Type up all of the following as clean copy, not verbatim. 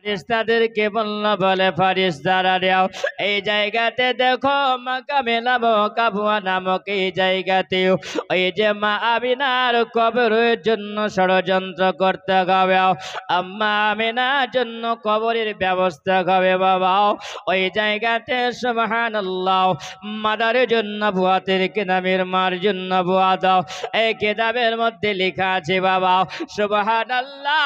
ফেরেশতাদেরকে বলল, বলে ফেরেশতারা দাও এই জায়গাতে দেখো মাকামে নামক আবওয়া নামক এই জায়গাতেও ওই যে মা আমিনার কবরের জন্য ষড়যন্ত্র করতে হবে। আম্মা আমিনার জন্য কবরের ব্যবস্থা হবে বাবা। ওই জায়গাতে সুবহানাল্লাহ মাদারের জন্য বুয়াতের কেদামের মার জন্য বুয়া দাও। এই কেদাবের মধ্যে লেখা আছে বাবা সুবহানাল্লাহ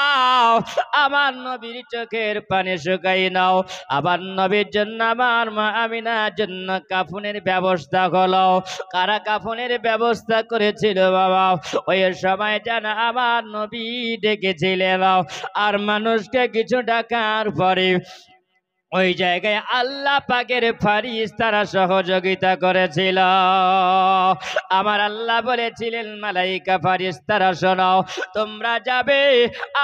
আমার নবীর চোখের পানি শুকাই নাও। আবার নবীর জন্য আমার মা আমিনার জন্য কাফনের ব্যবস্থা হলো। কারা কাফনের ব্যবস্থা করেছিল বাবা? ওই সময় জানা আমার নবী ডেকেছিলেন আর মানুষকে কিছু ডাকার পরে ওই জায়গায় আল্লাহ পাকের ফেরেশতারা সহযোগিতা করেছিল। আমার আল্লাহ বলেছিলেন মালাইকা ফেরেশতারা শোনো তোমরা যাবে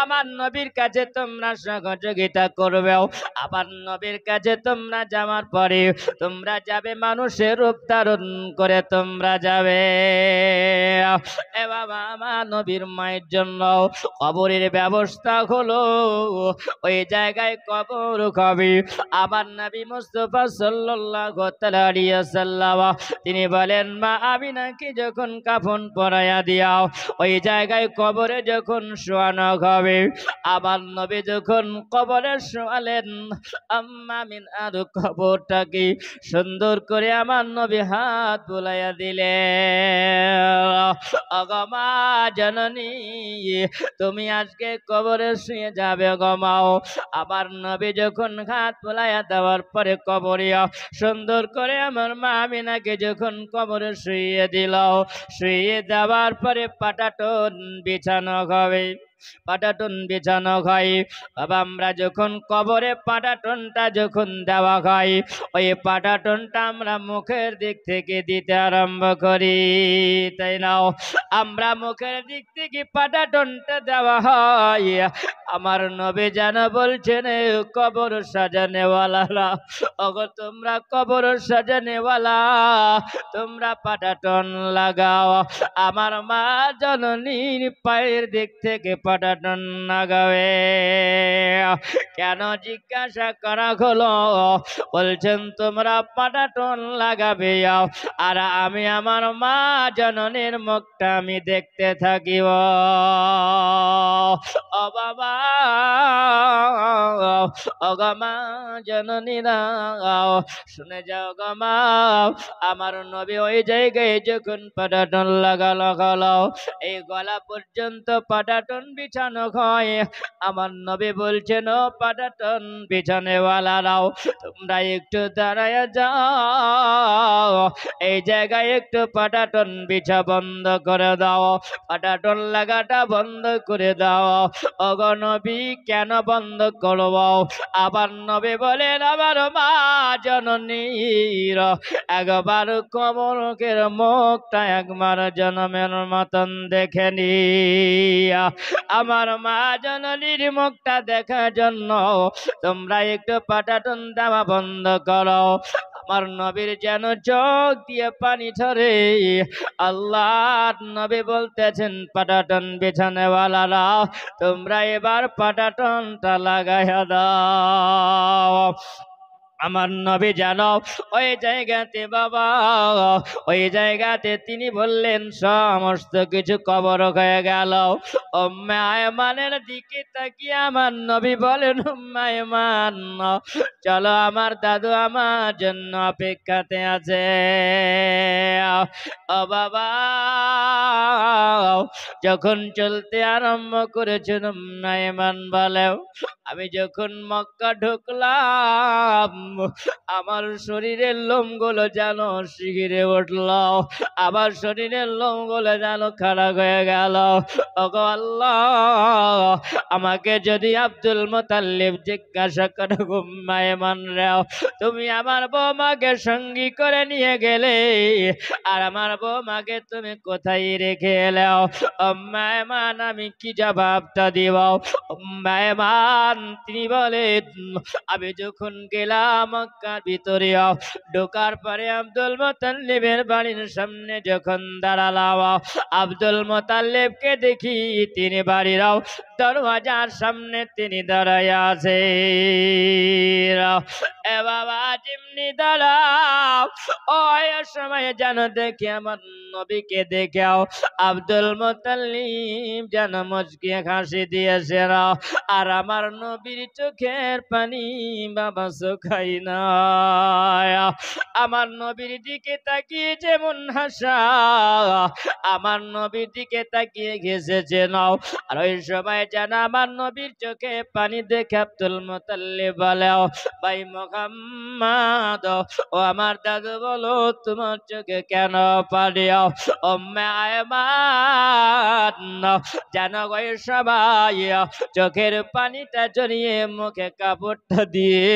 আমার নবীর কাছে তোমরা সহযোগিতা করবে। আবার নবীর কাছে তোমরা যাওয়ার পরে তোমরা যাবে মানুষের রূপ ধারণ করে তোমরা যাবে। এ বাবা আমার নবীর মায়ের জন্য কবরের ব্যবস্থা হলো। ওই জায়গায় কবর হবে। আবার নবী মুস্তাফা সাল্লাল্লাহু আলাইহি ওয়াসাল্লাম তিনি বলেন মা আমিনাকে যখন কাফন পরাইয়া দিও ওই জায়গায় কবরে যখন শোয়ানো হবে। আবার নবী যখন কবরে শোয়ালেন আম্মা আমিনার কবরটাকে সুন্দর করে আমার নবী হাত বুলাইয়া দিলেন। ওগো মা জননী তুমি আজকে কবরে শুয়ে যাবে গো মা। আবার নবী যখন হাত বুলাইয়া দেওয়ার পরে কবরে সুন্দর করে আমার মা আমিনাকে যখন কবরে শুইয়ে দিল, শুইয়ে দেওয়ার পরে পাটাটন বিছানো হবে। পাটাটন বিছানো হয় বাবা। আমরা যখন কবরে পাটাটনটা যখন দেওয়া হয় ওই পাটাটনটা আমরা মুখের দিক থেকে দিতে আরম্ভ করি, তাই না? আমরা মুখের দিক থেকে পাটাটনটা দেওয়া হয়। আমার নবী যেন বলছেন কবর সাজানেওয়ালা ওগো তোমরা কবর সাজানেওয়ালা তোমরা পাটাটন লাগাও। আমার মা জননীর পায়ের দিক থেকে পাটাটন লাগাবে। কেন জিজ্ঞাসা করা হলো? বলছেন তোমরা পাটাটন লাগাবে আর আমি আমার মা জননীর মুখটা আমি দেখতে থাকিব। ও বাবা ও গো মা জননীরা শুনে যাও গো মা। আমার নবী ওই জায়গায় যখন পাটাটন লাগালো এই গলা পর্যন্ত পাটাটন বিছানো হয়। আমার নবী বলছেন ও পাটাটন বিছানেওয়ালারাও তোমরা একটু দাঁড়ায় যাও, এই জায়গায় একটু পাটাটন বিছা বন্ধ করে দাও, পাটাটন লাগাটা বন্ধ করে দাও। ওগো নবী কেন বন্ধ করব? আবার নবী বলেন আমার মা জননীর একবার কবরের মুখটা একবার জনমের মতন দেখেনি। আমার মা জননীর মুখটা দেখার জন্য তোমরা একটু পাটাটন দেওয়া বন্ধ করো। আমার নবীর যেন চোখ দিয়ে পানি ঝরে। আল্লাহ নবী বলতেছেন পাটাটন বিছানেওয়ালারা তোমরা এবার পাটাটনটা লাগাইয়া দাও। আমার নবী জানো ওই জায়গাতে বাবা ওই জায়গাতে তিনি বললেন সমস্ত কিছু কবর হয়ে গেল। উম্মে আয়মানের দিকে তাকিয়ে আমার নবী বলেন উম্মে আয়মান চলো আমার দাদু আমার জন্য অপেক্ষাতে আছে। ও বাবা যখন চলতে আরম্ভ করেছেন উম্মে আয়মান বলে আমি যখন মক্কা ঢুকলাম আমার শরীরের লোমগুলো যেন শিহরে উঠল, আমার শরীরের লোমগুলো যেন খাড়া হয়ে গেল। ওগো আল্লাহ আমাকে যদি আব্দুল মুতাল্লিব জিজ্ঞাসা করে উম্মে আয়মান রাও তুমি আমার বৌমাকে সঙ্গী করে নিয়ে গেলে আর আমার বৌমাকে তুমি কোথায় রেখে এলাও? উম্মে আয়মান আমি কি জবাবটা দিব? উম্মে আয়মান তিনি বলেন আমি যখন গেলাম মক্কার ভিতরে ঢোকার পরে আব্দুল মুতাল্লিবের বাড়ির সামনে যখন দাঁড়ালাম, আব্দুল মুতাল্লিবকে দেখি তিনি বাড়ির দরওয়াজার সামনে তিনি দাঁড়ায় আছে। এ বাবা যেমনি দাঁড়াও ওই সময় যেন দেখে আমার নবীকে দেখেও আব্দুল মুতাল্লিব যেন মুচকি হাসি দিয়েছে, আর আমার নবীর চোখের পানি বাবা শুকাই না। আমার নবীর দিকে তাকিয়ে যেমন হাসা, আমার নবীর দিকে তাকিয়ে ঘেসেছে নাও। আর ওই সময় যেন আমার নবীর চোখে পানি দেখে আব্দুল মুতাল্লিব বলে, ভাই মুহাম্মদ, ও আমার দাদু বলো তোমার চোখে কেন পানি? যেন ওই সবাই চোখের পানিটা জড়িয়ে মুখে কাপড়টা দিয়ে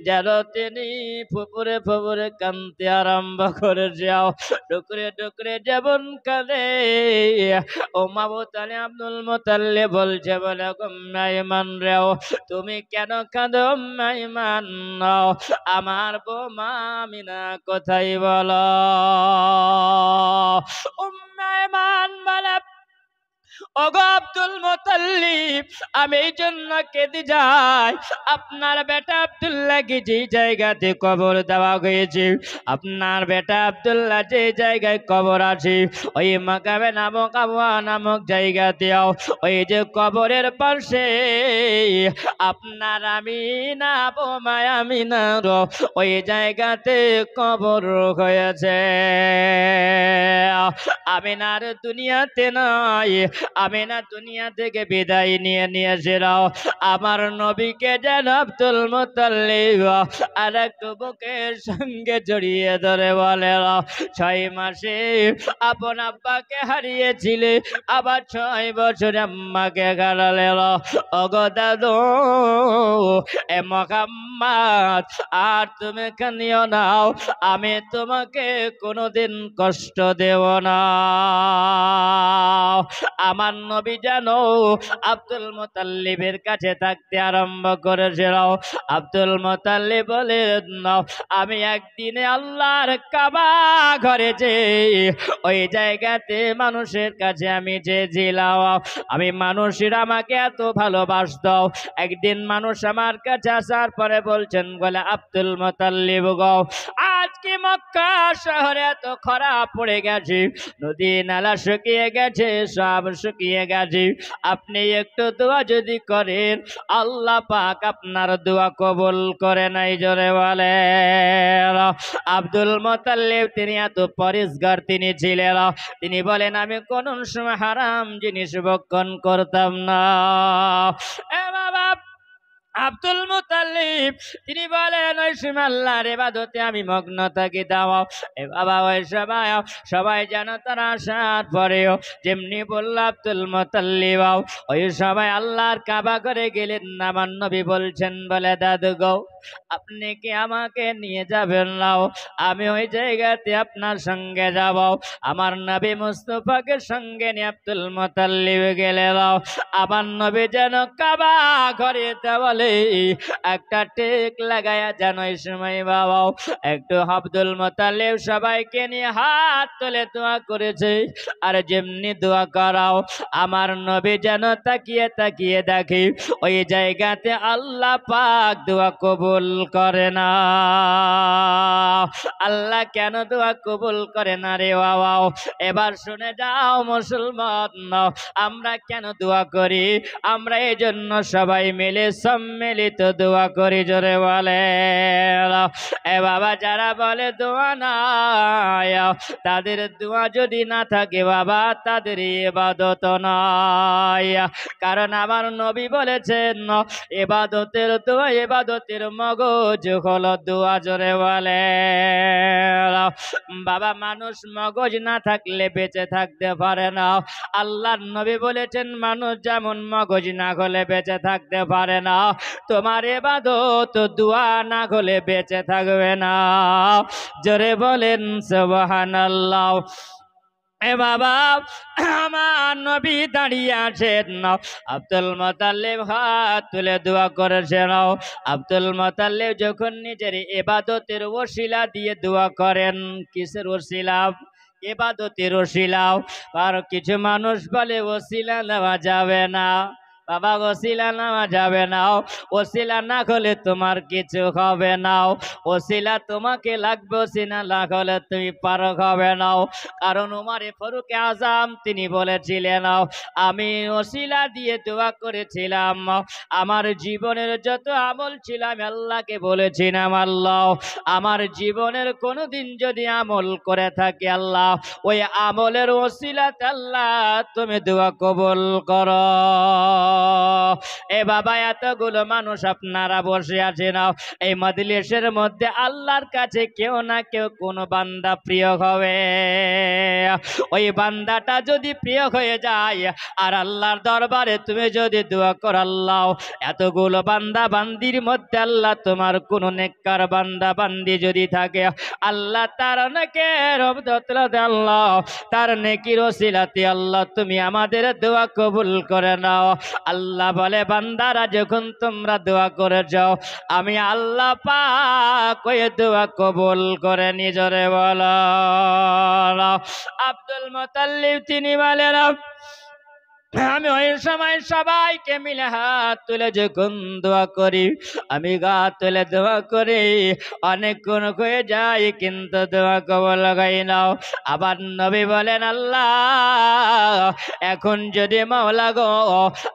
যেন তিনি ফুপুরে ফুপুরে কাঁদতে আরম্ভ করে যাও, ডুকরে ডুকরে যেমন কাঁদে। ও মাবুতালে আব্দুল মুতাল্লিব বলছে বলে, মাইমান রেও তুমি কেন কাঁদো মাইমান? আমার বৌমা আমিনা কোথায় বলো? মাইমান বলে, ওগো আব্দুল মুতাল্লিব, আমি এই জন্য কেঁদে যাই, আপনার বেটা আব্দুল্লাহকে যে জায়গাতে কবর দেওয়া হয়েছে, আপনার বেটা আব্দুল্লাহ যে জায়গায় কবর আছে, ওই মাকামে নামক আবুয়া নামক জায়গাতেও ওই যে কবরের পাশে আপনার আমিনা বোমা আমিনার ওই জায়গাতে কবর হয়েছে। আমিনার দুনিয়াতে নাই, আমিনা দুনিয়া থেকে বিদায় নিয়ে নিয়েছিল। আমার নবীকে যেন আব্দুল মুতাল্লিব আর একটু বুকের সঙ্গে জড়িয়ে ধরে বলে, 6 মাসে আপন আব্বাকে হারিয়েছিলে, আবার 6 বছর আম্মাকে হারালে। ওগো দাদু এ মুহাম্মদ, আর তুমি কাঁদিও না, আমি তোমাকে কোনোদিন কষ্ট দেব না। আমার নবী জানো আব্দুল মুতাল্লিবের কাছে থাকতে আরম্ভ করেছিল। আব্দুল মুতাল্লিব বলে, আমি একদিনে আল্লাহর কাবা ঘরে যে ওই জায়গাতে মানুষের কাছে আমি চেয়েছিলাম, আমি মানুষের আমাকে এত ভালোবাসত। একদিন মানুষ আমার কাছে আসার পরে বলছেন বলে, আব্দুল মুতাল্লিব গো, আজকে মক্কা শহরে এত খরা পড়ে গেছে, নদী নালা শুকিয়ে গেছে, সব শুকিয়ে গেছে, আপনি একটু দোয়া যদি করেন আল্লাহ পাক আপনার দোয়া কবুল করে নাই। জোরে বলে। আব্দুল মুতাল্লিব তিনি এত পরিষ্কার তিনি ছিলেন, তিনি বলেন আমি কোন সময় হারাম জিনিস ভক্ষণ করতাম না। এ বাবা আব্দুল মুতাল্লিব তিনি বলেন ওই সময় আল্লাহর ইবাদতে আমি মগ্ন থাকি। দাও এ বাবা ওই সময় সবাই যেন তারা আসার পরেও যেমনি বলল আব্দুল মুতাল্লিব ওই সময় আল্লাহর কাবা করে গেলেন। আমার নবী বলছেন বলে, দাদু গো আপনি কি আমাকে নিয়ে যাবেন? নাও আমি ওই জায়গাতে আপনার সঙ্গে যাব। আমার নবী মুস্তাফাকে সঙ্গে নিয়ে আব্দুল মুতাল্লিব গেলে। আমার নবী যেন কাবা ঘরে বলে একটা টেক লাগায়া যেন এই সময় বাবা একটু আব্দুল মুতাল্লিব সবাইকে নিয়ে হাত তুলে দোয়া করেছে। আর যেমনি দোয়া করাও আমার নবী যেন তাকিয়ে তাকিয়ে দেখি ওই জায়গাতে আল্লাহ পাক দোয়া কবুল করে না। আল্লাহ কেন দোয়া কবুল করে না রে বাবা? এবার শুনে যাও মুসলমান, আমরা কেন দোয়া করি? আমরা এই জন্য সবাই মিলে সম্মিলিত দোয়া করি। জোরে বলে। এ বাবা যারা বলে দোয়া নাই, তাদের দোয়া যদি না থাকে বাবা তাদের ইবাদত নাই। কারণ আমার নবী বলেছেন ইবাদতের দোয়া, ইবাদতের মগজ হলো দোয়া। জোরে বলে। বাবা মানুষ মগজ না থাকলে বেঁচে থাকতে পারে না। আল্লাহর নবী বলেছেন মানুষ যেমন মগজ না হলে বেঁচে থাকতে পারে না, তোমার ইবাদত দোয়া না হলে বেঁচে থাকবে না। জোরে বলেন সুবহানাল্লাহ। এ বাবা আমার নবী দাঁড়িয়ে আছেন, আব্দুল মুত্তালিব হাত তুলে দোয়া করেছেন। আব্দুল মুত্তালিব যখন নিজের ইবাদতের ওসিলা দিয়ে দোয়া করেন, কিসের ওসিলা? ইবাদতের ওসিলা। আর কিছু মানুষ বলে ওসিলা নেওয়া যাবে না, বাবা ওসিলা নেওয়া যাবে না, ওসিলা না হলে তোমার কিছু হবে না, ওসিলা তোমাকে লাগবে, ওসিলা না হলে তুমি পার হবে না। কারণ উমারে ফারুক আজম তিনি বলেছিলেন, আমি ওসিলা দিয়ে দোয়া করেছিলাম, আমার জীবনের যত আমল ছিল আমি আল্লাহকে বলেছিলাম, আল্লাহ আমার জীবনের কোনোদিন যদি আমল করে থাকি আল্লাহ ওই আমলের ওসিলাতে আল্লাহ তুমি দোয়া কবুল করো। এ বাবা এতগুলো মানুষ আপনারা বসে আছেন, এই মজলিসের মধ্যে আল্লাহর কাছে কেউ না কেউ কোনো বান্দা প্রিয় হবে। ওই বান্দাটা যদি প্রিয় হয়ে যায় আর আল্লাহর দরবারে তুমি যদি দোয়া করো, আল্লাহ এতগুলো বান্দা বান্দির মধ্যে আল্লাহ তোমার কোন নেককার বান্দা বান্দি যদি থাকে আল্লাহ তার নেকের বদৌলতে আল্লাহ তার নেকির ওসিলাতে আল্লাহ তুমি আমাদের দোয়া কবুল করে নাও। আল্লাহ বলে বান্দারা যখন তোমরা দোয়া করে যাও আমি আল্লাহ পাক ওই দোয়া কবুল করে নিজরে বলো। আব্দুল মুত্তালিব তিনি বলেন আমি ওই সময় সবাইকে মিলে হাত তুলে যখন দোয়া করি, আমি গা তুলে দোয়া করি অনেকক্ষণ হয়ে যায় কিন্তু দোয়া কবুল হয় না। আবার নবী বলেন আল্লাহ এখন যদি মাওলা গো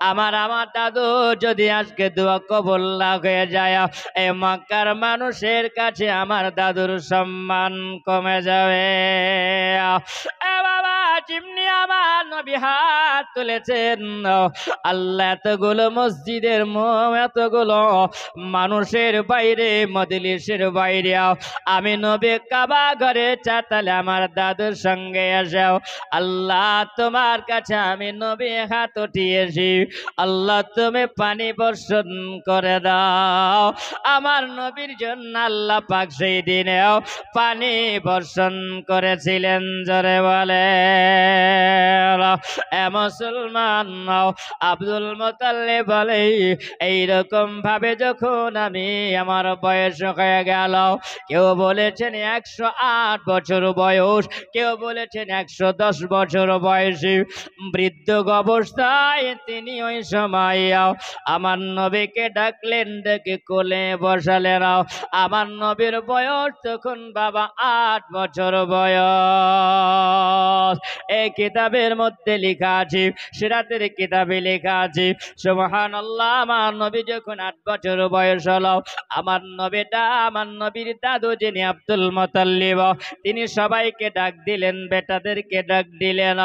আমার দাদু যদি আজকে দোয়া কবুল না হয়ে যায় এই মক্কার মানুষের কাছে আমার দাদুর সম্মান কমে যাবে। বাবা যেমনি আমার নবী হাত তুলেছেন আল্লাহ এতগুলো মসজিদের এতগুলো মানুষের বাইরে মজলিসের বাইরে আমি নবী কাবা ঘরে চাতালে আমার দাদুর সঙ্গে এসেও আল্লাহ তোমার কাছে আমি নবী হাত উঠিয়েছি, আল্লাহ তুমি পানি বর্ষণ করে দাও। আমার নবীর জন্য আল্লাহ পাক সেই দিনেও পানি বর্ষণ করেছিলেন। জোরে বলে মুসলমান। আব্দুল মুত্তালিব বলে এইরকম ভাবে যখন আমি আমার বয়স হয়ে গেল, কেউ বলেছেন 108 বছর বয়স, কেউ বলেছেন 110 বছর বয়সী বৃদ্ধ অবস্থায় তিনি ওই সময় আমার নবীকে ডাকলেন, ডেকে কোলে বসালেন। আমার নবীর বয়স তখন বাবা 8 বছর বয়স। এই কিতাবের মধ্যে লেখা আছে, সিরাতের কিতাবে লেখা আছে সুবহানাল্লাহ আমার নবী যখন 8 বছর বয়স হলো আমার নবীর দাদু যিনি আব্দুল মুত্তালিব তিনি সবাইকে ডাক দিলেন, বেটাদেরকে ডাক দিলেন,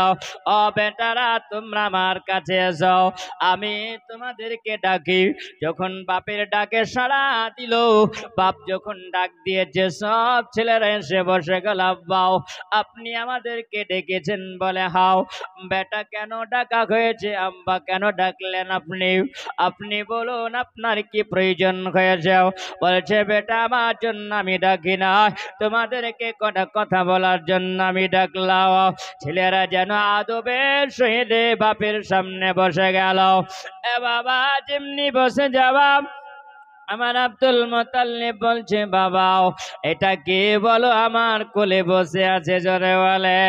ও বেটারা তোমরা আমার কাছে এসো আমি তোমাদেরকে ডাকি। যখন বাপের ডাকে সাড়া দিল, বাপ যখন ডাক দিয়েছে সব ছেলেরা এসে বসে গেল। আব্বাও আপনি আমাদেরকে ডেকেছেন? বলে হাও। বেটা কেন ডাকা হয়েছে? আব্বা কেন ডাকলেন আপনি? আপনি বলুন আপনার কি প্রয়োজন হয়েছে? বলছে বেটা আমার জন্য আমি ডাকি না, তোমাদেরকে কটা কথা বলার জন্য আমি ডাকলাম। ছেলেরা যেন আদবের সহিত বাপের সামনে বসে গেল। এ বাবা যেমনি বসে যাওয়া আমার আব্দুল মুত্তালিব বলছে বাবাও এটা কে বলো আমার কোলে বসে আছে? জোরে বলে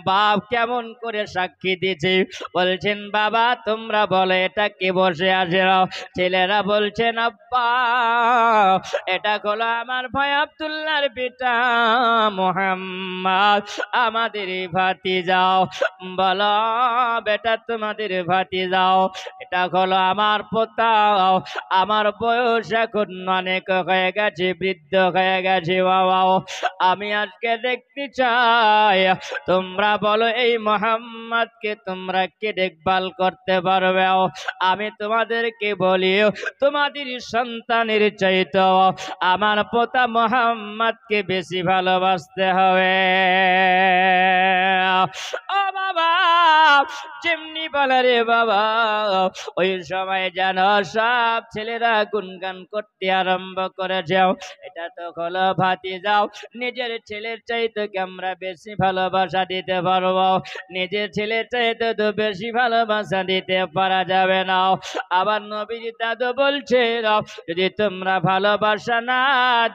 বাপ কেমন করে সাক্ষী দিয়েছে? বলছেন বাবা তোমরা বলে এটা কে বসে আছে? ছেলেরা বলছেন আব্বা এটা হলো আমার ভাই আব্দুল্লাহর পিতা মুহাম্মদ, আমাদের ভাতিজাও। বলো বেটা তোমাদের ভাতিজাও, এটা হলো আমার পোতা, আমার বয়স এখন অনেক হয়ে গেছে, বৃদ্ধ হয়ে গেছে বাবাও। আমি আজকে দেখতে চাই তোমরা বলো এই মুহাম্মদকে তোমরা কে দেখভাল করতে পারবে? আমি তোমাদেরকে বলি তোমাদের সন্তানের চাইতে আমার পোতা মুহাম্মদকে বেশি ভালোবাসতে হবে। ও বাবা যেমনি বলে রে বাবা ওই সময় যেন সব ছেলেরা গুনগান করতে আরম্ভ করে যাও। এটা তো হলো ভাতিজাও, নিজের ছেলের চাইতে কি আমরা বেশি ভালোবাসা দিতে পারবো? নিজের ছেলের চাইতে তো বেশি ভালোবাসা দিতে পারা যাবে না। আবার নবীর দাদু বলছে যদি তোমরা ভালোবাসা না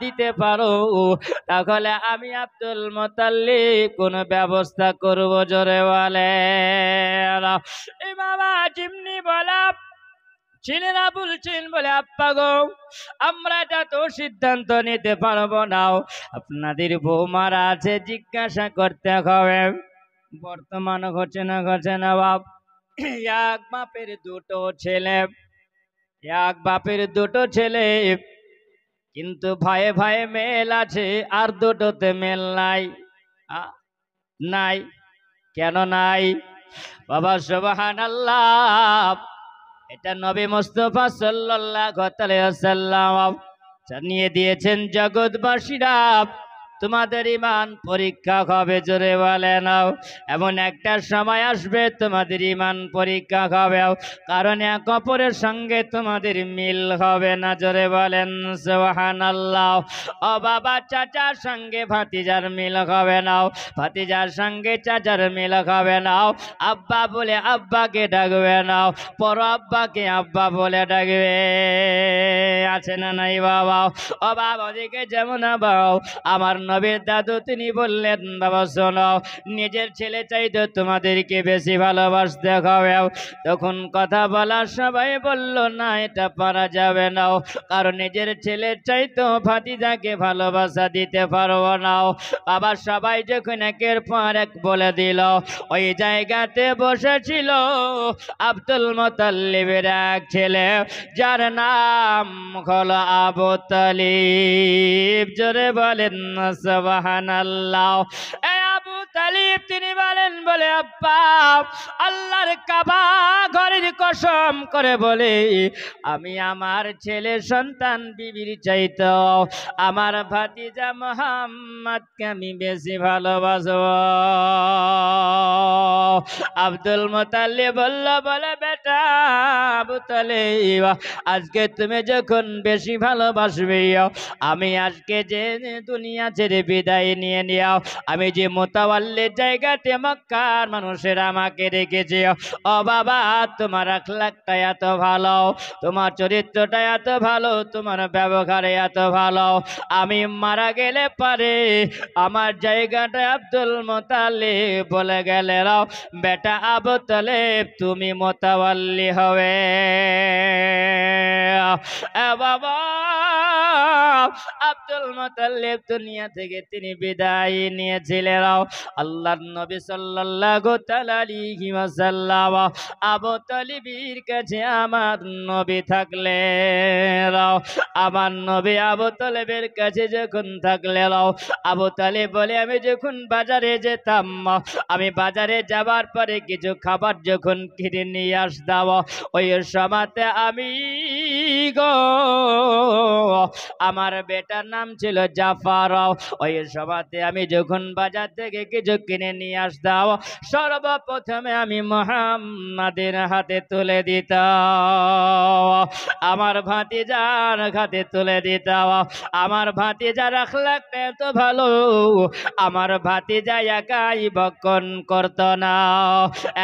দিতে পারো তাহলে আমি আব্দুল মুত্তালিব কোন ব্যবস্থা করব, জোরে বলে। এই বাবা যেমনি বলা ছেলেরা বলছেন বলে আব্বা গো আমরা এটা তো সিদ্ধান্ত নিতে পারবো না, আপনাদের বৌমারা আছে জিজ্ঞাসা করতে হবে। বর্তমান ঘটে না বাপ, এক বাপের দুটো ছেলে, এক বাপের দুটো ছেলে, কিন্তু ভাইয়ে ভাইয়ে মেল আছে আর দুটোতে মেল নাই। নাই কেন নাই বাবা? সুবহানাল্লাহ, এটা নবী মুস্তাফা সাল্লাল্লাহু আলাইহি ওয়াসাল্লাম জানিয়ে দিয়েছেন জগৎবাসীরা তোমাদের ঈমান পরীক্ষা হবে, জোরে বলে নাও। এমন একটা সময় আসবে তোমাদের ঈমান পরীক্ষা হবে, কারণ এক অপরের সঙ্গে তোমাদের মিল হবে না, জোরে বলেন সুবহানাল্লাহ। ও বাবা চাচার সঙ্গে ভাতিজার মিল হবে না, ভাতিজার সঙ্গে চাচার মিল হবে না, আব্বা বলে আব্বাকে ডাকবে না, পর আব্বাকে আব্বা বলে ডাকবে, আছে না নাই বাবা? ও বাবা দিকে যেমন বাবা আমার নবীর দাদু তিনি বললেন বাবা শোনো নিজের ছেলে চাইতে তোমাদেরকে বেশি ভালোবাসতে হবে। তখন কথা বলা সবাই বলল না এটা পারা যাবে না, কারণ নিজের ছেলের চাইতে ভাতিজাকে ভালোবাসা দিতে পারবো না। আবার সবাই যখন একের পর এক বলে দিল ওই জায়গাতে বসেছিল আব্দুল মুত্তালিবের এক ছেলে যার নাম হলো আবু তালিব, জোরে বলেন সুবহানাল্লাহ। এই আবু তালিব তিনি বলেন বলে আব্বা আল্লাহর কাবা ঘরের কসম করে বলে আমি আমার ছেলে সন্তান বিবির চাইতে আমার ভাতিজা মুহাম্মদকে আমি বেশি ভালোবাসবো। আব্দুল মুত্তালিব বলল বলে বেটা আবু তালিব আজকে তুমি যখন বেশি ভালোবাসবে আমি আজকে যে দুনিয়া ছেড়ে বিদায় নিয়ে নিও, আমি যে মুতাওয়াল্লির জায়গাতে মক্কার মানুষের আমাকে রেখেছে, ও বাবা তোমার আখলাকটা এত ভালো, তোমার চরিত্রটা এত ভালো, তোমার ব্যবহার এত ভালো, আমি মারা গেলে পারে আমার জায়গাটা আব্দুল মুত্তালিব বলে গেলে বেটা আবু তালিব তুমি মুতাওয়াল্লি হবে। বাবা আব্দুল মুত্তালিব দুনিয়া থেকে তিনি বিদায় নিয়েছিলেন। আল্লাহর নবী সাল্লাল্লাহু তাআলা আলাইহি ওয়াসাল্লাম আবু তালিবের কাছে আমার নবী থাকলেন, আমার নবী আবু তালিবের কাছে যখন থাকলেন আবু তালিব বলে আমি যখন বাজারে যেতাম আমি বাজারে যাবার পরে কিছু খাবার যখন কিনে নিয়ে আসতাম ওই সময়তে আমি গো আমার বেটার নাম ছিল জাফর, ওই সময়তে আমি যখন বাজার থেকে কিছু কিনে নিয়ে আসতাম সর্বপ্রথমে আমি মুহাম্মাদের হাতে তুলে দিতাম, আমার ভাতিজার হাতে তুলে দিতাম। আমার ভাতিজার আখলাকটা এত ভালো, আমার ভাতিজা একাই ভক্ষণ করত না,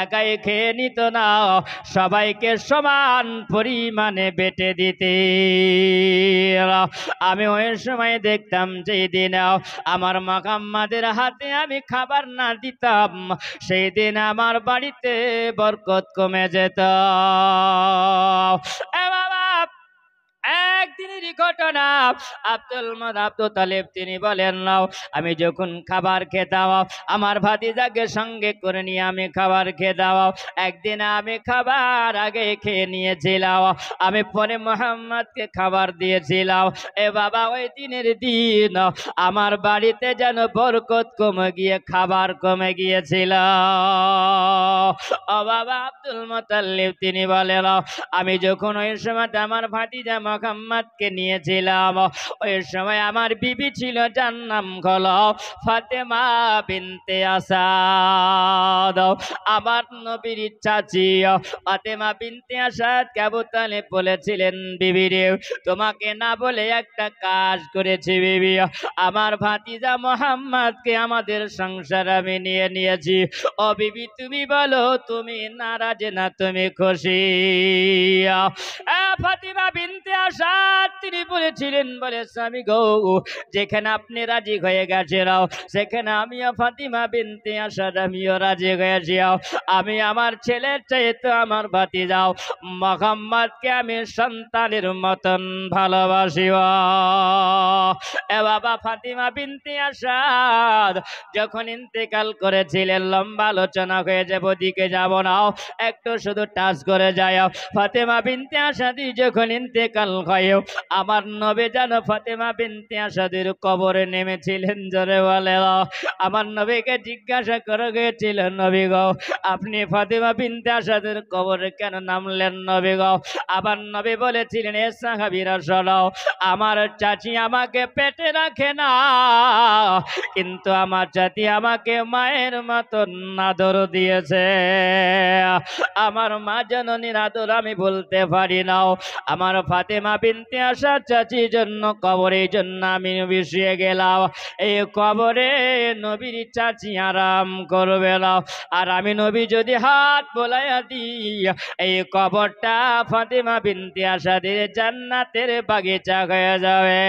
একাই খেয়ে নিত না, সবাইকে সমান পরিমাণে বেটে দিতে। আমি ওই সময় দেখতাম যেই দিন আমার মুহাম্মাদের হাতে আমি খাবার না দিতাম সেই দিন আমার বাড়িতে বরকত কমে যেত। একদিনেরই ঘটনা আব্দুল তালিব তিনি বলেন নাও আমি যখন খাবার খেতাম আমার ভাতিজাকে সঙ্গে করে নিয়ে আমি খাবার খেতাম, একদিন আমি খাবার আগে খেয়ে নিয়েছিলাম, আমি পরে মুহাম্মদকে খাবার দিয়েছিলাম। এ বাবা ওই দিনের দিন আমার বাড়িতে যেন বরকত কমে গিয়ে খাবার কমে গিয়েছিল। ও বাবা আব্দুল মুত্তালিব তিনি বলেন আমি যখন ওই সময় আমার ভাতিজা মুহাম্মদকে নিয়েছিলাম। ওই সময় আমার বিবি ছিল, যার নাম হলো ফাতেমা বিনতে আসাদ। আমার নবীর চাচি ফাতেমা বিনতে আসাদ আবু তালেব বলেছিলেন, বিবি রে, তোমাকে না বলে একটা কাজ করেছি বিবি, আমার ভাতিজা মোহাম্মদকে আমাদের সংসার আমি নিয়ে নিয়েছি। ও বিবি, তুমি বলো, তুমি নারাজ না তুমি খুশি? ফাতিমা বিনতে আসাদ তিনি বলেছিলেন, বলে স্বামী গো, যেখানে আপনি রাজি হয়ে গেছেন সেখানে আমিও ফাতিমা বিনতে আসাদ আমিও রাজি হয়েছি। আমি আমার ছেলের চাইতে আমার ভাতিজাও মোহাম্মদকে আমি সন্তানের মতন ভালোবাসি। এ বাবা, ফাতিমা বিনতে আসাদ যখন ইন্তেকাল করেছিলেন, লম্বা আলোচনা হয়ে যাব, দিকে যাব না, একটু শুধু টাচ করে যায়। ফাতেমা বিনতে আসাদ যখন ইন্তেকাল হয়, আমার নবী যেন ফাতেমা বিনতে আসাদের কবরে নেমেছিলেন। জোরে বলে, আমার নবীকে জিজ্ঞাসা করে গিয়েছিল, নবী গো, আপনি ফাতেমা বিনতে আসাদের কবরে কেন নামলেন নবী গো? আবার নবী বলেছিলেন, এ সাহাবীরা শোনো, আমার চাচি আমাকে পেটে রাখে না, কিন্তু আমার চাচি আমাকে মায়ের মতন আদর দিয়েছে। আমার মা জননীর আদর আমি বলতে পারি না। আমার ফাতেমা বিনতে আসাদ চাচির জন্য কবরের জন্য আমি বসিয়ে গেলাম। এই কবরে নবীর চাচি আরাম করবে না, আর আমি নবী যদি হাত বোলাইয়া দিই, এই কবরটা ফাতেমা বিনতে আসাদের জান্নাতের বাগিচা হয়ে যাবে।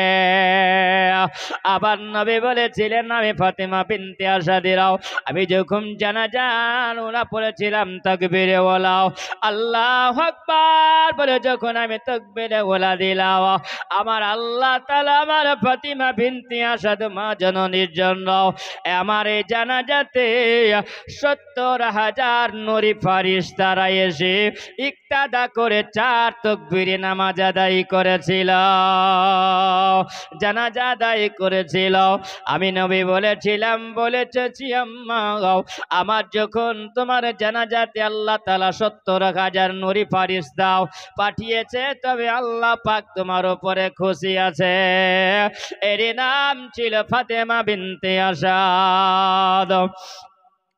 আবার নবী বলেছিলেন, আমি ফাতেমা বিনতে আসাদের আমি যখন জানাজার ওলা পড়েছিলাম, তাকবীরে ওলাও আল্লাহু আকবার বলে যখন আমি তাকবীরে ওলা দিলাম, আমার আল্লাহ তাআলা আমার ফাতিমা বিনতে আসাদ মা জননীর জন্য আমার এই জানাজাতে ৭০,০০০ নূরি ফেরেশতারা এসে ইক্তাদা করে 4 তাকবীরে নামাজ আদায় করেছিল, জানাজা আদায় করেছিল। আমি নবী বলেছিলাম, বলেছি আম্মা, আমার যখন তোমার জানাজাতে আল্লাহ তাআলা ৭০,০০০ নূরি ফেরেশতা পাঠিয়েছে, তবে আল্লাহ পাক তোমার উপরে খুশি আছে। এর নাম ছিল ফাতেমা বিনতে আসাদ।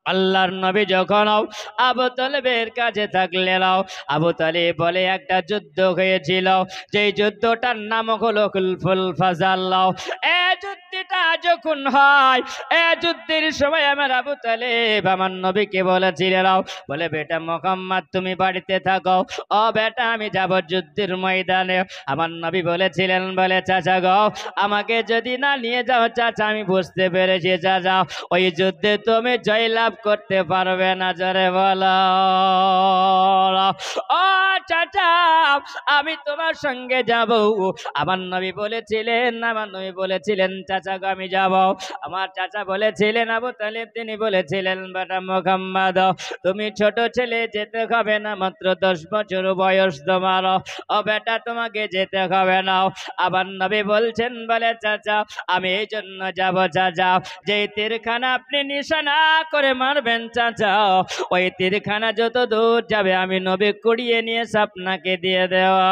আল্লাহর নবী যখন আবু তালেবের কাছে থাকলেন, আবু তালেব বলে একটা যুদ্ধ হয়েছিল, যে যুদ্ধটার নাম হলো খুলফুল ফাজাল। এই যুদ্ধটা যখন হয়, এই যুদ্ধের সময় আমার আবু তালেব আমার নবীকে বলেছিলেন, বলে বেটা মুহাম্মদ তুমি বাড়িতে থাকো, ও বেটা আমি যাব যুদ্ধের ময়দানে। আমার নবী বলেছিলেন, বলে চাচা গো, আমাকে যদি না নিয়ে যাও চাচা, আমি বুঝতে পেরেছি চাচা ওই যুদ্ধে তুমি জয়লাভ করতে পারবে না। জোরে বলো, ও চাচা আমি তোমার সঙ্গে যাব। আমার নবী বলেছিলেন চাচা গো আমি যাব। আমার চাচা বলেছিলেন আবু তালেব, তিনি বলেছিলেন বেটা মুহাম্মদ তুমি ছোট ছেলে, যেতে হবে না, মাত্র 10 বছর বয়স তোমার, ও বেটা তোমাকে যেতে হবে না। আবার নবী বলছেন, বলে চাচা আমি এই জন্য যাব চাচা, যে তীরখানা আপনি নিশানা করে মারবেন চাচা, ওই তীরখানা যত দূর যাবে আমি নবী কুড়িয়ে নিয়ে আপনাকে দিয়ে দেওয়া।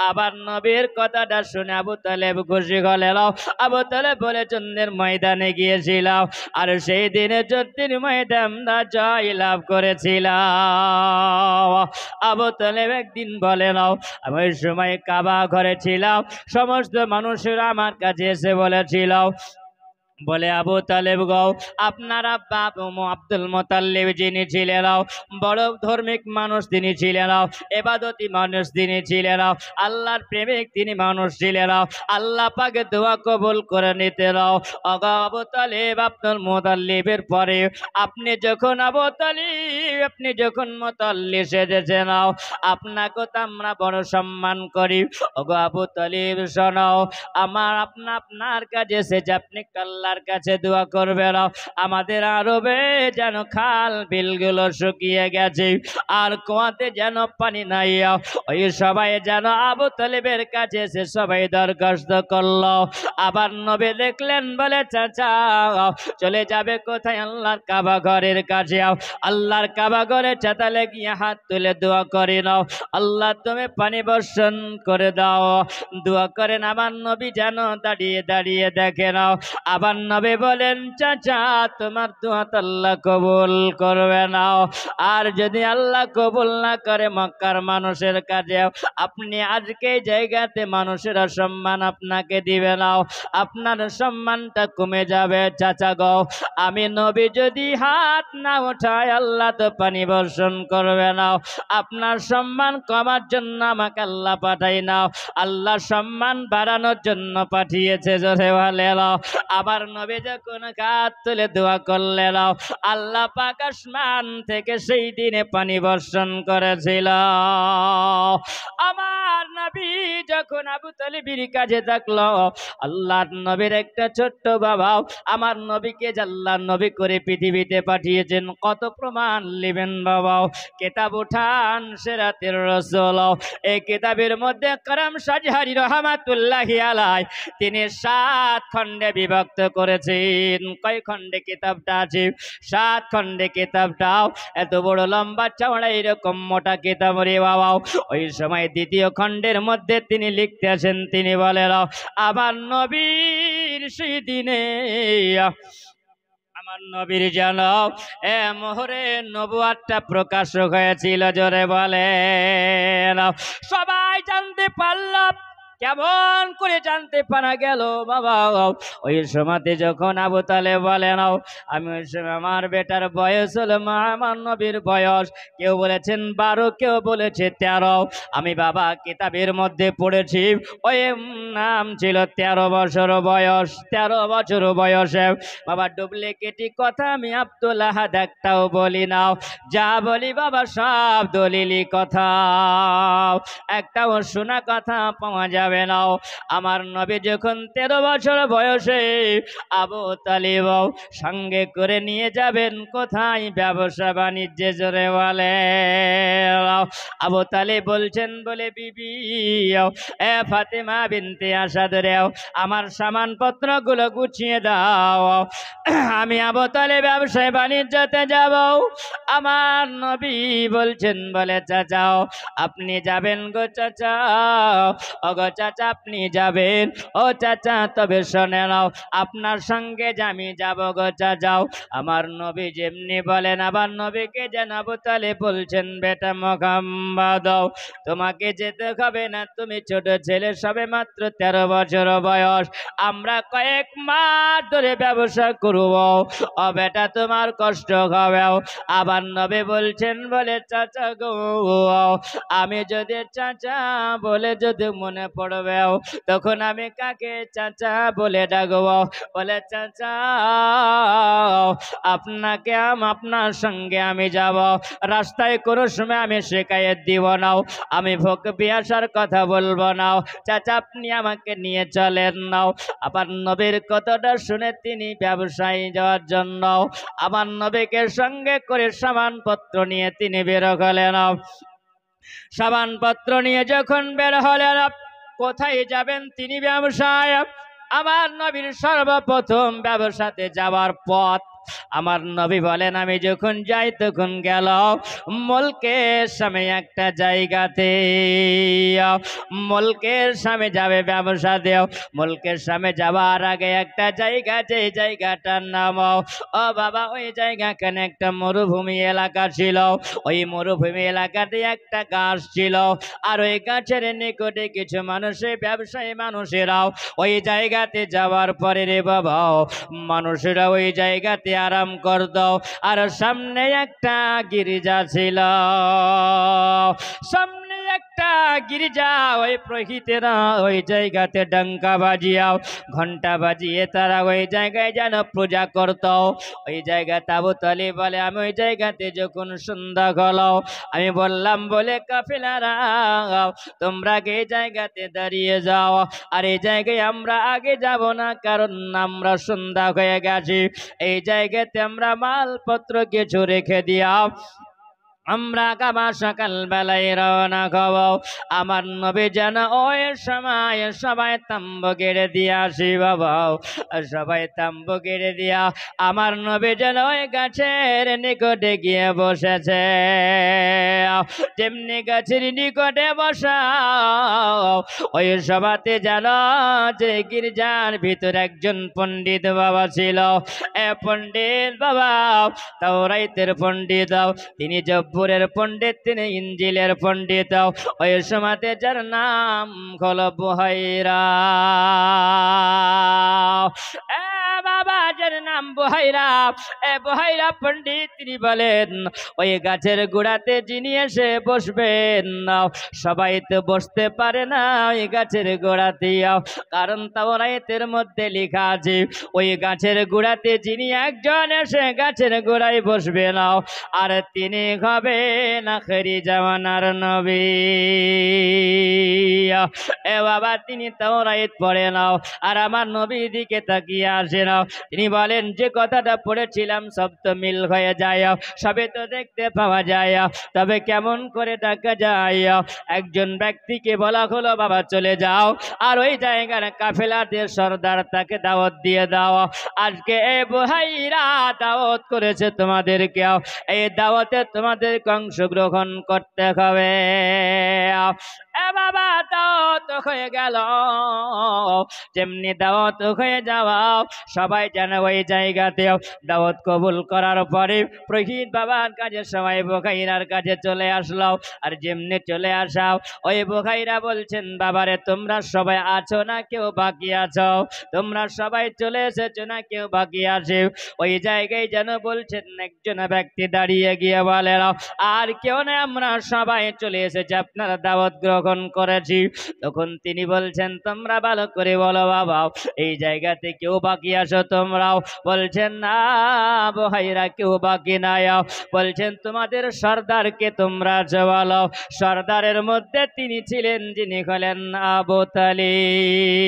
আবার নবীর কথাটা শুনে আবু তালেব খুশি হলেন। আবু তালেব বলে যুদ্ধের ময়দানে গিয়েছিলাম, আর সেই দিনে যুদ্ধের ময়দানে জয় লাভ করেছিলাম। আবু তালেব একদিন বলেন, আমি ওই সময় কাবা ঘরে ছিলাম, সমস্ত মানুষেরা আমার কাছে এসে বলেছিল, বলে আবু তালেব গো, আপনার আব্বা আব্দুল মুত্তালিব যিনি ছিলেন বড় ধার্মিক মানুষ, তিনি ছিলেন ইবাদতি মানুষ, তিনি ছিলেন আল্লাহর প্রেমিক, তিনি মানুষ ছিলেন, আল্লাহ পাকে দোয়া কবুল করে নিতেন। আবু তালেব আব্দুল মুত্তালিবের পরে আপনি যখন আবু তালেব, আপনি যখন মুত্তালিব সেজেছেন, আপনাকে তো আমরা বড় সম্মান করি। আবু তালেব শোনো, আমার আপনার কাছে এসেছে, আপনি কাল্লা আল্লাহর কাছে দোয়া করবে না। আমাদের আরবে যেন খাল বিলগুলো শুকিয়ে গেছে, আর কুয়াতে যেন পানি নাই। ওই সবাই যেন আবু তালেবের কাছে এসে সবাই দরখাস্ত করলো। আবার নবী দেখলেন, বলে চাচা চলে যাবে কোথায়? আল্লাহর কাবা ঘরের কাছে। আল্লাহর কাবা ঘরে চাতালে গিয়ে হাত তুলে দোয়া করে নাও, আল্লাহ তুমি পানি বর্ষণ করে দাও। দোয়া করেন, আমার নবী যেন দাঁড়িয়ে দাঁড়িয়ে দেখে নাও। আবার নবী বলেন, চাচা তোমার দোয়া তো আল্লাহ কবুল করবে না, আর যদি আল্লাহ কবুল না করে মক্কার মানুষের কাছে আপনি আজকে এই জায়গাতে মানুষের সম্মান আপনাকে দিবে না, আপনার সম্মানটা কমে যাবে। চাচা গো, আমি নবী যদি হাত না ওঠায় আল্লাহ তো পানি বর্ষণ করবে না। আপনার সম্মান কমার জন্য আমাকে আল্লাহ পাঠাই নাও, আল্লাহ সম্মান বাড়ানোর জন্য পাঠিয়েছে। জোরে বলে নাও। আবার নবী যখন হাত তুলে দোয়া করলেন, আল্লাহ পাক আসমান থেকে সেই দিনে পানি বর্ষণ করেছিল। আমার নবী যখন আবু তালিবের কাছে থাকলো, আল্লাহর নবীর একটা ছোট্ট বাবা আমার নবীকে আল্লাহর নবী করে পৃথিবীতে পাঠিয়েছেন। কত প্রমাণ নেবেন বাবা? কিতাব উঠান সিরাতের রাসূল। এই কিতাবের মধ্যে কারাম সাজহারি রহমাতুল্লাহি আলাইহি তিনি 7 খণ্ডে বিভক্ত করেছেন। কয় খণ্ডে কিতাবটা আছে? 7 খণ্ডে কিতাবটাও এত বড় লম্বা চওড়া এরকম মোটা কিতাব রে বাবা। ওই সময় দ্বিতীয় খণ্ডের মধ্যে তিনি লিখতে আসেন, তিনি বলেন আমার নবীর সেই দিনে আমার নবীর যেন মোহরে নবুয়াতটা প্রকাশ হয়েছিল। জোরে বলে সবাই জানতে পারল। কেমন করে জানতে পারা গেল বাবা? ওই সময়তে যখন আবু তালেব বলেন আমি ওই সময় আমার বেটার বয়স হলো, মা আমার নবীর বয়স কেউ বলেছেন 12, কেউ বলেছে 13। আমি বাবা কিতাবের মধ্যে পড়েছি ওই নাম ছিল 13 বছর বয়স। 13 বছর বয়সে বাবা ডুপ্লিকেটি কথা আমি আব্দুল আহাদ একটাও বলি না, যা বলি বাবা সব দলিলি কথা, একটাও শোনা কথা পাওয়া যাবে না। আমার নবী যখন 13 বছর বয়সে আবু তালিব সঙ্গে করে নিয়ে যাবেন কোথায়? ব্যবসা বাণিজ্যে। জোরে বলে আবু তালিব বলছেন, বলে বিবি এ ফাতেমা বিনতে আসাদ রে আমার সামানপত্র গুলো গুছিয়ে দাও, আমি আবু তালিব ব্যবসায় বাণিজ্যতে যাব। আমার নবী বলছেন, বলে চাচাও আপনি যাবেন গো চাচা, ও গো চাচা আপনি যাবেন? ও চাচা তবে শোনে নাও, আপনার সঙ্গে আমি যাব গো চাচাও। আমার নবী যেমনি বলেন, আবার নবীকে যেন আবু তালেব বলছেন, বেটা মুহাম্মদ তোমাকে যেতে হবে না, তুমি ছোট ছেলে, সবে মাত্র 13 বছর বয়স, আমরা কয়েক মাস ধরে ব্যবসা করব, ও বেটা তোমার কষ্ট হবে। আবার নবী বলছেন, বলে চাচা গো আমি যদি চাচা বলে যদি মনে পড়বে তখন আমি কাকে চাচা বলে ডাকব? বলে চাচা আপনাকে আপনার সঙ্গে আমি যাব, রাস্তায় কোনো সময় আমি শিকায়ত দিব না, আমি ভোগ পিয়াসার কথা বলবো না, চাচা আপনি আমাকে নিয়ে চলেন নাও। আবার নবীর কথাটা শুনে তিনি ব্যবসায়ী যাওয়ার জন্য আমার নবীকে সঙ্গে করে সামানপত্র নিয়ে তিনি বের হলেন। সামানপত্র নিয়ে যখন বের হলেন, কোথায় যাবেন তিনি? ব্যবসায়। আমার নবীর সর্বপ্রথম ব্যবসাতে যাওয়ার পথ আমার নবী বলেন, আমি যখন যাই তখন গেল মুলকের সামনে একটা জায়গাতে, মুলকের সামনে যাবে ব্যবসা দেও, মুলকের সামনে যাওয়ার আগে একটা জায়গা, যে জায়গাটার নাম ও বাবা ওই জায়গাখানে একটা মরুভূমি এলাকা ছিল। ওই মরুভূমি এলাকাতে একটা গাছ ছিল, আর ওই গাছের নিকটে কিছু মানুষের ব্যবসায়ী মানুষেরাও ওই জায়গাতে যাওয়ার পরে রে বাবা মানুষেরা ওই জায়গাতে আরাম করত, আর সামনে একটা গির্জা ছিল, সামনে একটা গির্জা ওই প্রহিতেরা ওই জায়গাতে ডঙ্কা বাজিয়াও ঘন্টা বাজিয়ে তারা ওই জায়গায় যেন পূজা করত। ওই জায়গাতে আবু তালিব বলে আমি ওই জায়গাতে যখন সন্ধ্যা হলো আমি বললাম বলে কাফেলারা তোমরা আগে এই জায়গাতে দাঁড়িয়ে যাও, আর এই জায়গায় আমরা আগে যাব না, কারণ আমরা সন্ধ্যা হয়ে গেছি। এই জায়গাতে আমরা মালপত্র কিছু রেখে দিও, আমরা আবার সকাল বেলায় রওনা হব। আমার নবী যেন ওই সময় সবাই তাম্বু গেড়ে দিয়া আসি বাবা, সবাই তাম্বু গেড়ে দিয়া আমার নবী যেন ওই গাছের নিকটে গিয়ে বসেছে। যেমনি গাছের নিকটে বসা ওই সভাতে যেন যে গির্জার ভিতর একজন পণ্ডিত বাবা ছিল। এ পণ্ডিত বাবা তাওরাতের পণ্ডিত, তিনি জব্বরের পণ্ডিত, তিনি ইঞ্জিলের পণ্ডিত। ওই সময়তে যার নাম হলো বুহাইরা। বাবা যার নাম বুহাইরা, বুহাইরা পণ্ডিত, তিনি বলেন ওই গাছের গোড়াতে যিনি এসে বসবেন সবাই তো বসতে পারে না ওই গাছের গোড়াতে, কারণ তাওরাতের মধ্যে লেখা আছে ওই গাছের গোড়াতে যিনি একজন এসে গাছের গোড়ায় বসবে না আর তিনি হবেন আখেরি জামানার নবী। এ বাবা তিনি তাওরাত পড়ে নাও আর আমার নবীর দিকে তাকিয়ে আসে নাও। তিনি বলেন যে কথাটা পড়েছিলাম সব তো মিল হয়ে যায়, সবে তো দেখতে পাওয়া যায়, তবে কেমন করে ডাকা যায়? একজন ব্যক্তিকে বলা হলো বাবা চলে যাও আর ওই জায়গার কাফেলাদের সর্দার তাকে দাওয়াত দিয়ে দাও। আজকে এ বুহাইরা দাওয়াত করেছে তোমাদেরকে, এই দাওয়াতে তোমাদেরকে অংশগ্রহণ করতে হবে। এ বাবা দাওয়াত হয়ে গেল। যেমনি দাওয়াত হয়ে যাওয়া সবাই যেন ওই জায়গাতে দাওয়াত কবুল করার পরে প্রহিত বাবার কাছে সবাই বুহাইরার কাছে চলে আসলো। আর যেমনি চলে আসাও ওই বুহাইরা বলছেন বাবারে তোমরা সবাই আছো না কেউ বাকি আছো? তোমরা সবাই চলে এসেছো না কেউ বাকি আছে? ওই জায়গায় যেন বলছেন একজন ব্যক্তি দাঁড়িয়ে গিয়ে বলে আর কেউ না, আমরা সবাই চলে এসেছি, আপনারা দাওয়াত গ্রহণ করেছি। তখন তিনি বলছেন তোমরা ভালো করে বলো বাবা এই জায়গাতে কেউ বাকি আছো তোমরাও? বলছেন না বুহাইরা কেউ বাকি নাই। বলছেন তোমাদের সর্দারকে তোমরা বলো। সর্দারের মধ্যে তিনি ছিলেন যিনি হলেন আবু তালিব।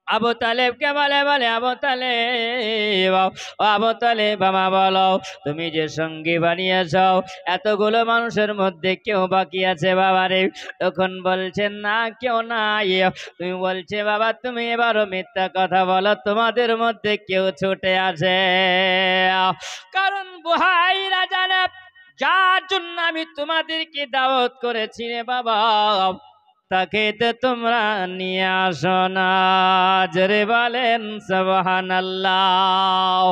আবু তালেবকে বলে আবু তালেব, আবু তালেব বাবা বলো তুমি যে সঙ্গী বানিয়েছ এতগুলো মানুষের মধ্যে কেউ বাকি আছে বাবারে? তখন বলছেন না কেউ নাই। তুমি বলছে বাবা তুমি এবারও মিথ্যা কথা বলো, তোমাদের মধ্যে কেউ ছুটে আছে। কারণ বুহাইরা জানে যার জন্য আমি তোমাদেরকে দাওয়াত করেছি রে বাবা তাকে তো তোমরা নিয়ে আসো না। জোরে বলেন সুবহানাল্লাহ।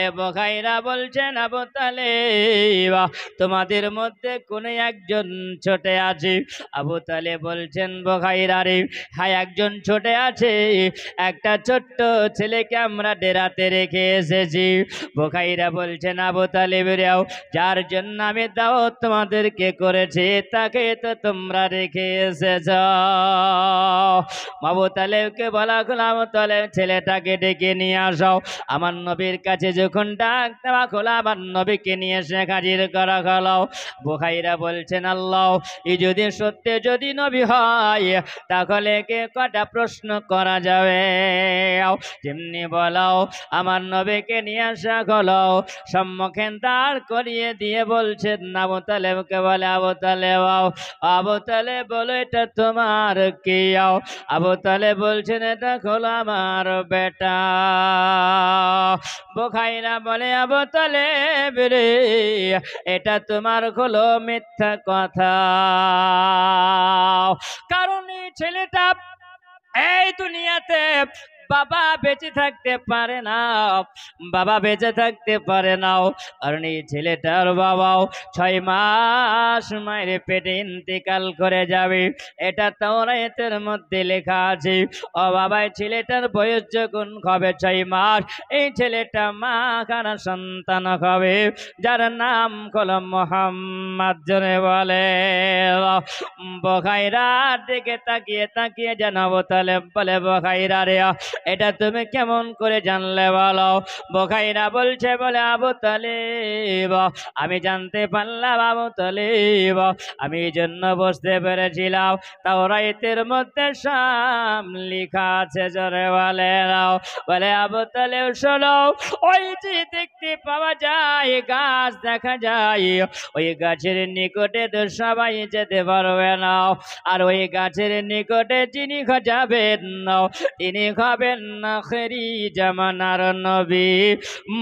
এ বুহাইরা বলছেন আবু তালেব তোমাদের মধ্যে কোন একজন ছোটে আছে? আবু তালেব বলছেন বুহাইরা রে হ্যাঁ একজন ছোটে আছে, একটা ছোট্ট ছেলেকে আমরা ডেরাতে রেখে এসেছি। বুহাইরা বলছেন আবু তালেব রেও যার জন্য আমি দাওয়াত তোমাদেরকে করেছি তাকে তো তোমরা রেখে এসেছ। আবু তালেবকে বলা হলো আবু তালেব ছেলেটাকে ডেকে নিয়ে আসো। আমার নবীর কাছে যখন ডাক দেওয়া হলো আমার নবীকে নিয়ে এসে হাজির করা হলো। বুহাইরা বলছেন আল্লাহ এই যদি সত্যি যদি নবী হয় তাহলে কে কটা প্রশ্ন করা যাবে? যেমনি বলো আমার নবীকে নিয়ে আসা হলো, সম্মুখে দাঁড় করিয়ে দিয়ে বলছেন আবু তালেবকে বলে আবু তালেব, আবু তালেব বলো এটা তোমার কি? আবু তালেব বলছেন এটা হলো আমার বেটা। বুহাইরা বলে আবু তালেব রে এটা তোমার হলো মিথ্যা কথা, কারণ এই ছেলেটা এই দুনিয়াতে বাবা বেঁচে থাকতে পারে না, বাবা বেঁচে থাকতে পারে না, কারণ এই ছেলেটার বাবাও 6 মাস মায়ের পেটে ইন্তেকাল করে যাবে। এটা তাওরাতের মধ্যে লেখা আছে। ও বাবা, ছেলেটার বয়স যখন হবে 6 মাস, এই ছেলেটা মা খানা সন্তান হবে, যার নাম হলো মোহাম্মদ। জনে বলে বখাইরার দিকে তাকিয়ে তাকিয়ে জানাবো তাহলে বলে, বখাইরা রে এটা তুমি কেমন করে জানলে বলো? বখাইরা বলছে, বলে আবু তালিব আমি জানতে পারলাম আবু তালিব, আমি এই জন্য বুঝতে পেরেছিলাম তাওরাতের মধ্যে সব লেখা আছে। জোরে বলে নাও, বলে আবু তালিব শোনো, ওই যে দেখতে পাওয়া যায় গাছ দেখা যায়, ওই গাছের নিকটে তো সবাই যেতে পারবে না, আর ওই গাছের নিকটে যিনি যাবেন না তিনি হবেন না আখিরি জামানার নবী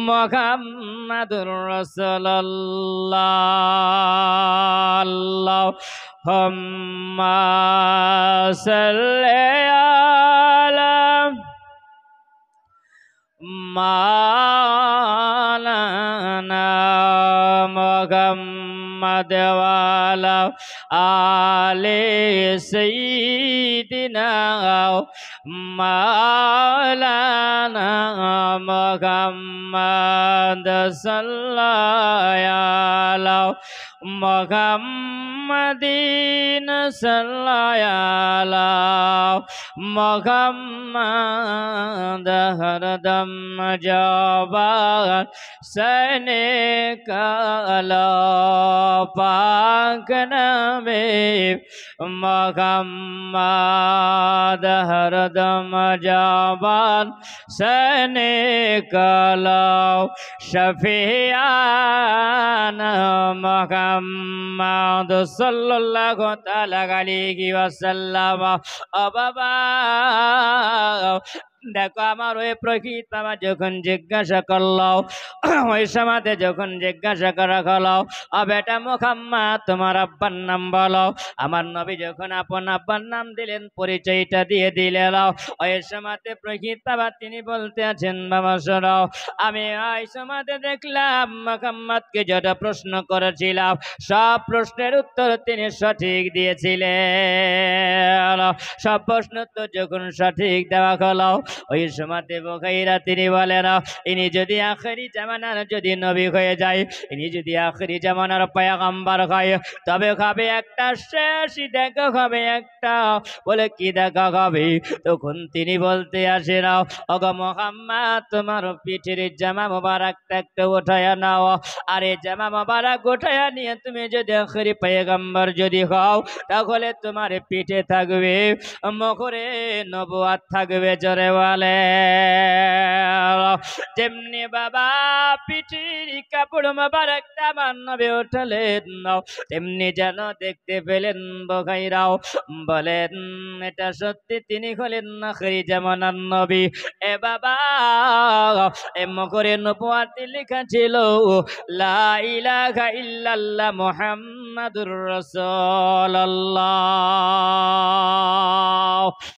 মুহাম্মাদুর রাসূলুল্লাহ। আল্লাহুম্মা সাল্লি আলা মাওলানা মুহাম্মদ ওয়া আলা আলি সাইয়্যিদিনা মাওলানা মুহাম্মদ সাল্লাল্লাহু আলা মুহাম্মাদিন সাল্লাল্লাহু আলা মুহাম্মদ হরদম জবান সনে কালা পাক নবী মুহাম্মদ হরদম জবান সনে কালা শফিয়ানা মুহাম্মদ সাল্লাল্লাহু তাআলা আলাইহি ওয়াসাল্লাম। ও বাবা, দেখো আমার ওই প্রকৃত বাবা যখন জিজ্ঞাসা করলো, ওই সমাজে যখন জিজ্ঞাসা করা হলো, ও বেটা মুহাম্মদ তোমার আব্বার নাম বলো। আমার নবী যখন আপন আব্বার নাম দিলেন, পরিচয়টা দিয়ে দিলেন, ওই সমাজে প্রকৃত বাবা তিনি বলতে আছেন, বাবা শোনো, আমি ওই সমাজে দেখলাম মুহাম্মদকে যেটা প্রশ্ন করেছিলাম সব প্রশ্নের উত্তর তিনি সঠিক দিয়েছিলেন। সব প্রশ্ন তো যখন সঠিক দেওয়া হলো, ওই সময়তে বখাইরা তিনি বলেন, ইনি যদি আখেরি জামানার যদি নবী হয়ে যায়, ইনি যদি আখেরি জামানার পয়গম্বর হয়, তবে হবে একটা শেষ দেখা হবে একটা। বলে কি দেখা হবে? তখন তিনি বলতে আসেন, ওগো মুহাম্মদ তোমার পিঠের জামা মোবারকটা একটু উঠায়া নাও, আর এই জামা মোবারক উঠায়া নিয়ে তুমি যদি আখেরি পয়গম্বর যদি হও, তাহলে তোমার পিঠে থাকবে মুখরে নবুয়ত থাকবে। জোরে বলে যেমনি বাবা পিঠির কাপড় মোবারকটা আমার নবী উঠালেন, তেমনি যেন দেখতে পেলেন বখাইরাও বলেন এটা সত্যি তিনি হলেন আখিরি জামানার নবী। এ বাবা, এ মুখরে নবুয়তে লেখা ছিল লা ইলাহা ইল্লাল্লাহ মুহাম্মাদুর রাসূলুল্লাহ।